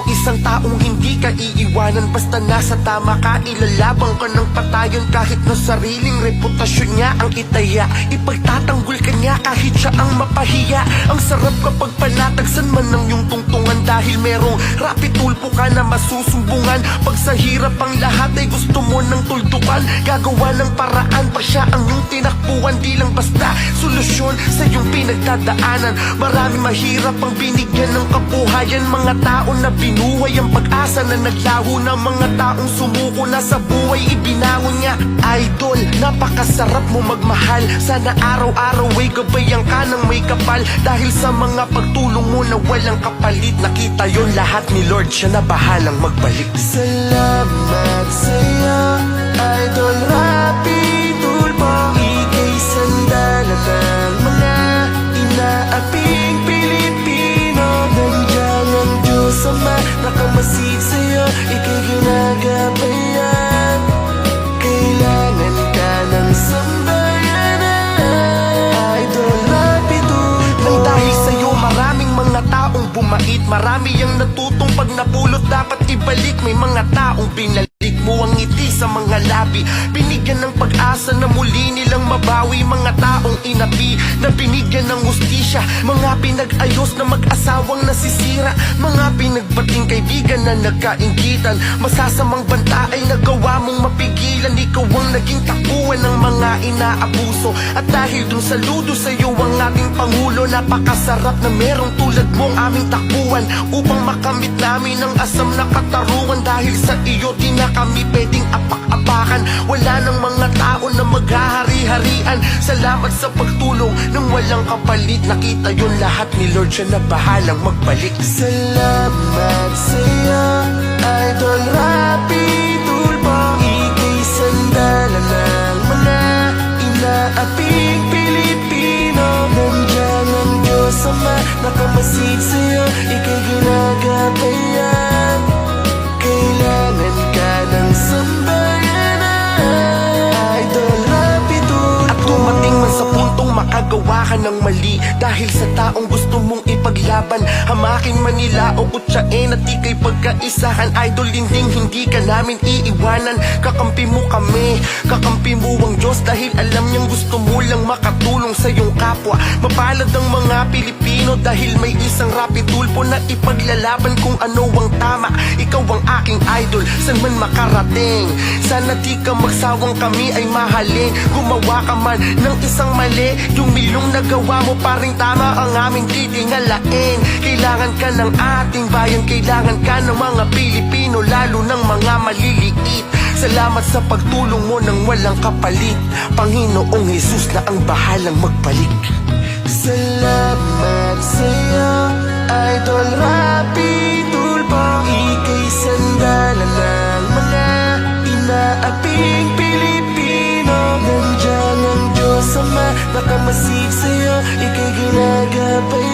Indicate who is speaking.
Speaker 1: mo isang taong hindi ka iiwanan. Basta nasa tama ka, ilalabang ka ng patayon. Kahit na sariling reputasyon niya ang itaya, ipagtatanggol ka niya kahit siya ang mapahiya. Ang sarap kapag panatagsan man ng iyong tungtungan, dahil merong rapi tulpo ka na masusumbungan. Pag sa hirap ang lahat ay gusto mo ng tuldukan, gagawa ng paraan pa siya ang iyong tinakbuhan. Di lang basta solusyon sa iyong pinagdadaanan. Marami mahirap ang binigyan ng kabuhayan. Mga tao na binuhay ang pag-asa na naglaho na. Mga taong sumuko na sa buhay ibinangon niya. Idol, napakasarap mo magmahal. Sana araw-araw ay gabayan ka ng may kapal. Dahil sa mga pagtulong mo na walang kapalit, nakita yon lahat ni Lord, siya na bahalang magbalik. Salamat sa'yo, Idol Rapi Tulpo. Ika'y sandala ng mga inaaping Pilipino. Nandiyan ang Diyos Ama, nakamasid sa'yo, ika'y ginagabayan. Kailangan ka ng sambayanan, Idol Rapi Tulpo. Nang dahil sa'yo maraming mga taong bumait, marami ang natutong pag napulot dapat ibalik. May mga taong binalik mo ang ngiti sa mga labi, binigyan ng pag-asa na muli nilang mabawi. Mga taong inapi na binigyan ng hustisya, mga pinag-ayos na mag-asawang nasisira, mga pinagbating kaibigan na nagkainggitan. Masasamang banta ay nagawa mong mapigilan. Ikaw ang naging takbuhan ng mga inaabuso, at dahil dun saludo sa'yo ang ating Pangulo. Napakasarap na merong tulad mong aming takbuhan upang makamit namin ang asam na katarungan. Dahil sa iyo di na kami pwedeng apak-apakan, wala nang mga tao na maghahari-harian. Salamat sa pagtulong ng walang kapalit, nakita yon lahat ni Lord, siya na bahalang magbalik. Salamat sa'yo, Idol Rapi Tulpo. Ika'y sandala ng mga inaaping Pilipino. Nandiyan ang Diyos Ama, nakamasid sa'yo, ika'y ginagabayan. Kailangan ka ng sambayanan, Idol Rapi Tulpo. At dumating man sa puntong makagawa ka ng mali, dahil sa taong gusto mong ipaglaban, hamakin man nila o kutsain at ika'y pagkaisahan. Idol, hindi ka namin iiwanan. Kakampi mo kami, kakampi mo ang Diyos, dahil alam niyang gusto mo lang makatulong sa iyong kapwa. Mapalad ang mga Pilipino dahil may isang Rapi Tulpo na ipaglalaban kung ano ang tama. Ikaw ang aking idol, san man makarating. Sana di ka magsawang kami ay mahalin. Gumawa ka man ng isang mali, yung milong nagawa mo paring tama ang aming titingalain. Kailangan ka ng ating bayan, kailangan ka ng mga Pilipino, lalo ng mga maliliit. Salamat sa pagtulong mo ng walang kapalit, Panginoong Jesus na ang bahalang magbalik. Salamat sa'yo, Idol Rapi Tulpo. Ika'y sandala ng mga inaaping Pilipino. Nandiyan ang Diyos Ama, nakamasid sa'yo, ika'y ginagabay.